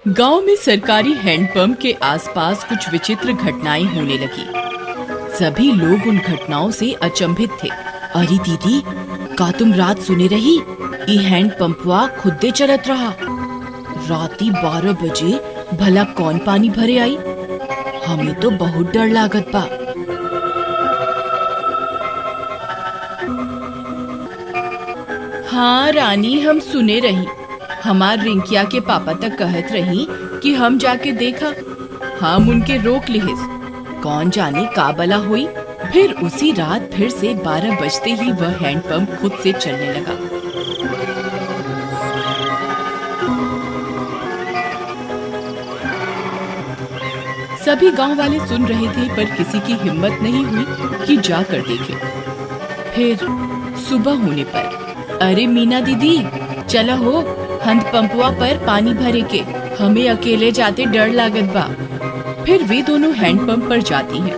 गांव में सरकारी हैंडपंप के आसपास कुछ विचित्र घटनाएं होने लगी। सभी लोग उन घटनाओं से अचंभित थे। अरे दीदी, का तुम रात सुने रही? ये हैंडपंपवा खुदे चलत रहा। राती 12 बजे भला कौन पानी भरे आई? हमें तो बहुत डर लागत बा। हाँ रानी, हम सुने रही। हमार रिंकिया के पापा तक कहत रही कि हम जाके देखा। हम उनके रोक लिहिस। कौन जाने का बला हुई। फिर उसी रात फिर से 12 बजते ही वह हैंडपंप खुद से चलने लगा। सभी गांव वाले सुन रहे थे, पर किसी की हिम्मत नहीं हुई कि जाकर देखे। फिर सुबह होने पर, अरे मीना दीदी, चला हो, हैंडपंपवा पर पानी भरे के। हमें अकेले जाते डर लागत बा। फिर वे दोनों हैंडपंप पर जाती हैं।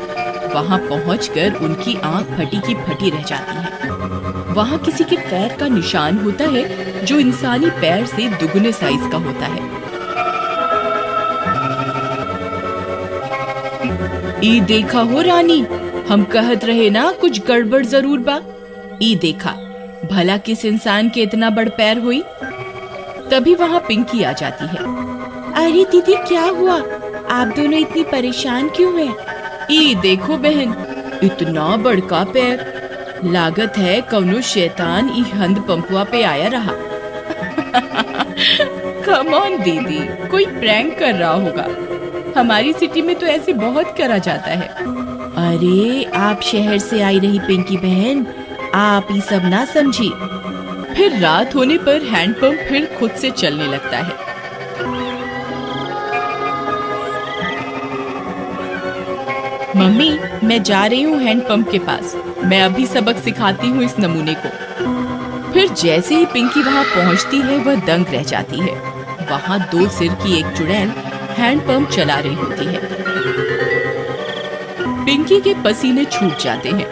वहाँ पहुँचकर उनकी आंख फटी की फटी रह जाती है। वहाँ किसी के पैर का निशान होता है जो इंसानी पैर से दुगने साइज का होता है। ई देखा हो रानी, हम कहत रहे ना कुछ गड़बड़ जरूर बा। ई देखा, भला किस इंसान के इतना बड़ पैर हुई। तभी वहाँ पिंकी आ जाती है। अरे दीदी, क्या हुआ? आप दोनों इतनी परेशान क्यों हैं? ई देखो बहन, इतना बड़का पैर। लागत है कौनो शैतान ई हैंडपंपवा पे आया रहा। कम ऑन दीदी, कोई प्रैंक कर रहा होगा। हमारी सिटी में तो ऐसे बहुत करा जाता है। अरे आप शहर से आई रही पिंकी बहन, आप ये सब ना समझी। फिर रात होने पर हैंडपंप फिर खुद से चलने लगता है। मम्मी, मैं जा रही हूँ हैंडपंप के पास। मैं अभी सबक सिखाती हूँ इस नमूने को। फिर जैसे ही पिंकी वहाँ पहुँचती है, वह दंग रह जाती है। वहाँ 2 सिर की एक चुड़ैल हैंडपंप चला रही होती है। पिंकी के पसीने छूट जाते हैं।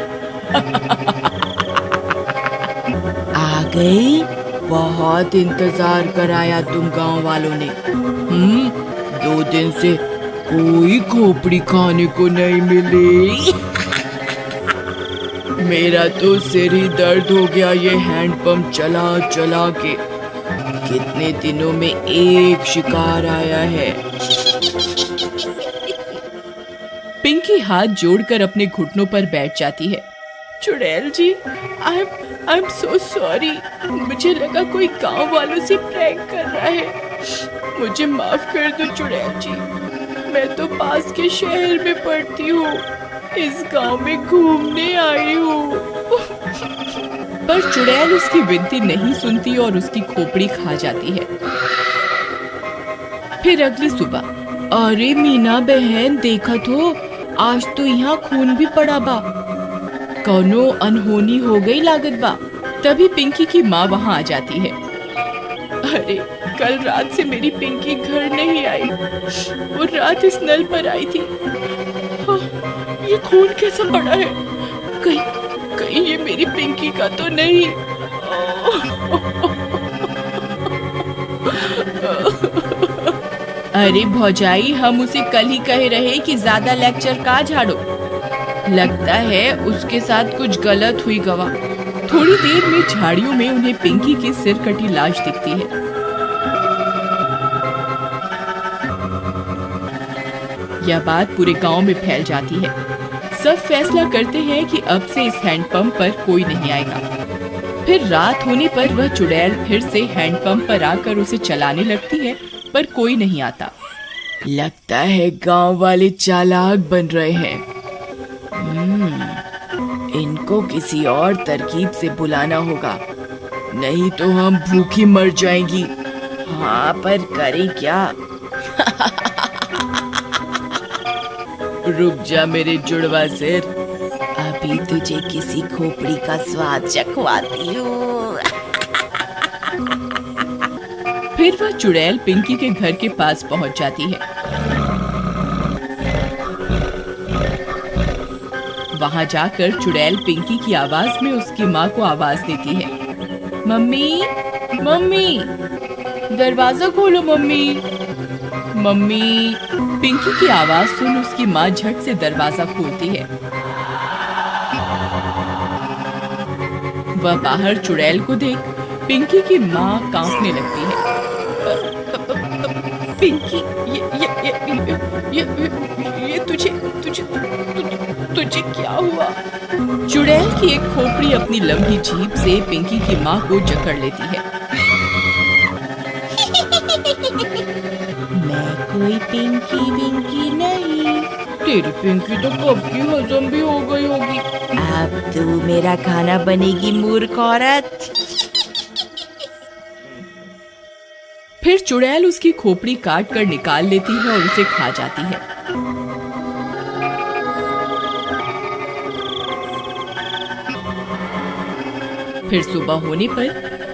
आ गई, बहुत इंतजार कराया तुम गांव वालों ने। 2 दिन से कोई खोपड़ी खाने को नहीं मिली। मेरा तो सिर ही दर्द हो गया ये हैंडपंप चला चला के। कितने दिनों में एक शिकार आया है। पिंकी हाथ जोड़कर अपने घुटनों पर बैठ जाती है। चुड़ैल जी, आई एम सो सॉरी। मुझे लगा कोई गांव वालों से प्रैंक कर रहा है। मुझे माफ कर दो चुड़ैल जी। मैं तो पास के शहर में पढ़ती हूँ। इस गांव में घूमने आई हूँ। पर चुड़ैल उसकी विनती नहीं सुनती और उसकी खोपड़ी खा जाती है। फिर अगली सुबह, अरे मीना बहन, देखा तो आज तो यहाँ खून भी पड़ा बा। कौनो अनहोनी हो गई लागत बा। तभी पिंकी की माँ वहाँ आ जाती है। अरे कल रात से मेरी पिंकी घर नहीं आई। वो रात इस नल पर आई थी। ये खून कैसा पड़ा है? कहीं ये मेरी पिंकी का तो नहीं? अरे भौजाई, हम उसे कल ही कहे रहे कि ज्यादा लेक्चर का झाड़ो। लगता है उसके साथ कुछ गलत हुई गवा। थोड़ी देर में झाड़ियों में उन्हें पिंकी की सिर कटी लाश दिखती है। यह बात पूरे गांव में फैल जाती है। सब फैसला करते हैं कि अब से इस हैंडपंप पर कोई नहीं आएगा। फिर रात होने पर वह चुड़ैल फिर से हैंडपंप पर आकर उसे चलाने लगती है, पर कोई नहीं आता। लगता है गांव वाले चालाक बन रहे हैं। इनको किसी और तरकीब से बुलाना होगा, नहीं तो हम भूखी मर जाएंगी। हाँ, पर करें क्या? रुक जा मेरे जुड़वा सिर, अभी तुझे किसी खोपड़ी का स्वाद चखवाती हूँ। फिर वह चुड़ैल पिंकी के घर के पास पहुंच जाती है। वहां जाकर चुड़ैल पिंकी की आवाज में उसकी माँ को आवाज देती है। मम्मी, मम्मी, दरवाजा खोलो मम्मी। मम्मी। पिंकी की आवाज सुन उसकी माँ झट से दरवाजा खोलती है। वह बाहर चुड़ैल को देख पिंकी की माँ कांपने लगती है। पिंकी, ये तुझे क्या हुआ? चुड़ैल की एक खोपड़ी अपनी लंबी जीभ से पिंकी की माँ को जकड़ लेती है। मैं कोई पिंकी विंकी नहीं। तेरी पिंकी तो कब की हजम भी हो गई होगी। अब तू मेरा खाना बनेगी मूर्ख औरत। फिर चुड़ैल उसकी खोपड़ी काट कर निकाल लेती है और उसे खा जाती है। फिर सुबह होने पर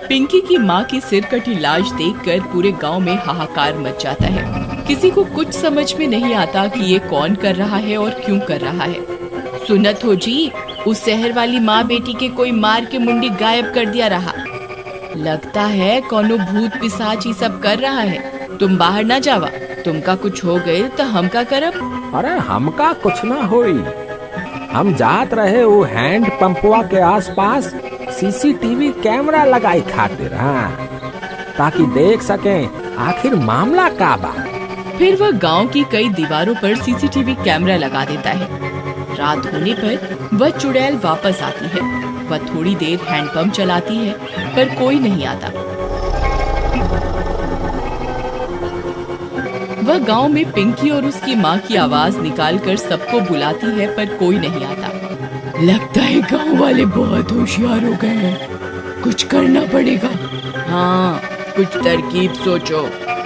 पिंकी की माँ की सिर कटी लाश देखकर पूरे गांव में हाहाकार मच जाता है। किसी को कुछ समझ में नहीं आता कि ये कौन कर रहा है और क्यों कर रहा है। सुनत हो जी, उस शहर वाली माँ बेटी के कोई मार के मुंडी गायब कर दिया रहा। लगता है कोनो भूत पिशाच ही सब कर रहा है। तुम बाहर ना जावा, तुमका कुछ हो गए तो हम का करब? अरे हमका कुछ ना होई। हम जात रहे वो हैंड पंपवा के आसपास सीसीटीवी कैमरा लगाई खातिर, हाँ, ताकि देख सकें आखिर मामला का बा। फिर वह गांव की कई दीवारों पर सीसीटीवी कैमरा लगा देता है। रात होने पर वह चुड़ैल वापस आती है। वह थोड़ी देर हैंडपंप चलाती है पर कोई नहीं आता। वह गांव में पिंकी और उसकी माँ की आवाज निकालकर सबको बुलाती है पर कोई नहीं आता। लगता है गांव वाले बहुत होशियार हो गए हैं। कुछ करना पड़ेगा। हाँ, कुछ तरकीब सोचो,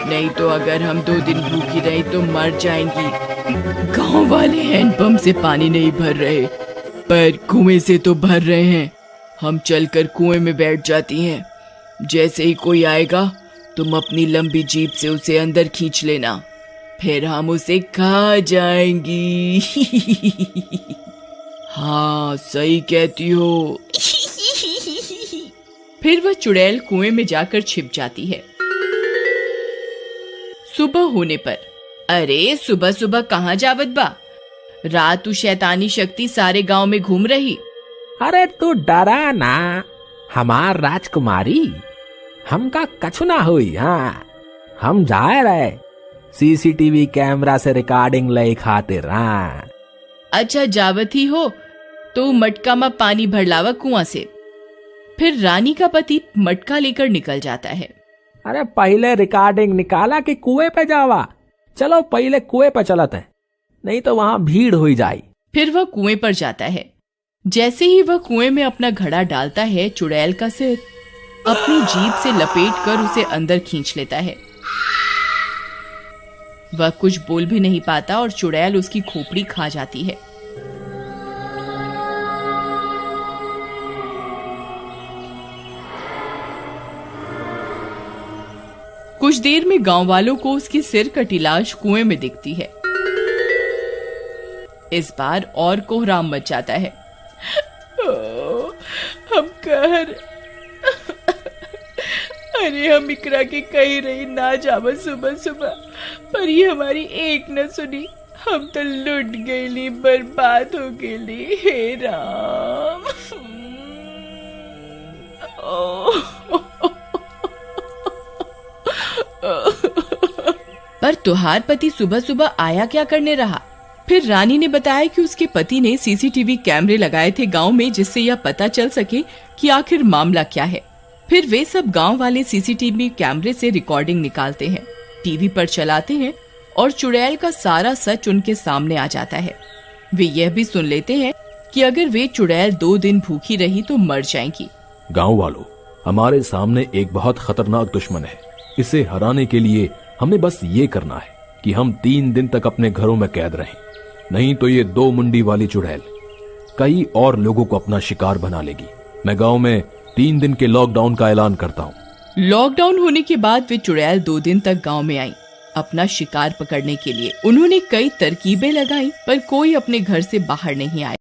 नहीं तो अगर हम 2 दिन भूखी रही तो मर जाएंगी। गांव वाले हैंडपंप से पानी नहीं भर रहे पर कुएं से तो भर रहे हैं। हम चलकर कुएं में बैठ जाती हैं। जैसे ही कोई आएगा तुम अपनी लंबी जीभ से उसे अंदर खींच लेना, फिर हम उसे खा जाएंगी। हाँ, सही कहती हो। फिर वह चुड़ैल कुएं में जाकर छिप जाती है। सुबह होने पर, अरे सुबह सुबह कहाँ जावत बा? रात तू शैतानी शक्ति सारे गांव में घूम रही। अरे तू डरा ना, हमार राजकुमारी, हमका कछु ना हुई। हाँ, हम जाए रहे सीसीटीवी कैमरा से रिकॉर्डिंग ले खातिर। हाँ, अच्छा जावत ही हो तो मटका में पानी भर लावा कुआं से। फिर रानी का पति मटका लेकर निकल जाता है। अरे पहले रिकॉर्डिंग निकाला कि कुएं पे जावा? चलो पहले कुएं पे चलते हैं, नहीं तो वहां भीड़ हो जाए। फिर वह कुएं पर जाता है। जैसे ही वह कुएं में अपना घड़ा डालता है, चुड़ैल का सिर अपनी जीभ से लपेट कर उसे अंदर खींच लेता है। वह कुछ बोल भी नहीं पाता और चुड़ैल उसकी खोपड़ी खा जाती है। कुछ देर में गांव वालों को उसकी सिर कटी लाश कुएं में दिखती है। इस बार और कोहराम मच जाता है। हम कहर, अरे हम इकरा के कही रही ना जावा सुबह सुबह, पर ये हमारी एक न सुनी। हम तो लुट गईली, बर्बाद हो गईली। हे राम। पर तुहार पति सुबह सुबह आया क्या करने रहा? फिर रानी ने बताया कि उसके पति ने सीसीटीवी कैमरे लगाए थे गांव में, जिससे यह पता चल सके कि आखिर मामला क्या है। फिर वे सब गांव वाले सीसीटीवी कैमरे से रिकॉर्डिंग निकालते हैं, टीवी पर चलाते हैं और चुड़ैल का सारा सच उनके सामने आ जाता है। वे यह भी सुन लेते हैं कि अगर वे चुड़ैल 2 दिन भूखी रही तो मर जाएंगी। गांव वालों, हमारे सामने एक बहुत खतरनाक दुश्मन है। इसे हराने के लिए हमें बस ये करना है कि हम 3 दिन तक अपने घरों में कैद रहें, नहीं तो ये 2 मुंडी वाली चुड़ैल कई और लोगों को अपना शिकार बना लेगी। मैं गांव में 3 दिन के लॉकडाउन का ऐलान करता हूँ। लॉकडाउन होने के बाद वे चुड़ैल 2 दिन तक गांव में आई अपना शिकार पकड़ने के लिए। उन्होंने कई तरकीबें लगाई पर कोई अपने घर से बाहर नहीं आया।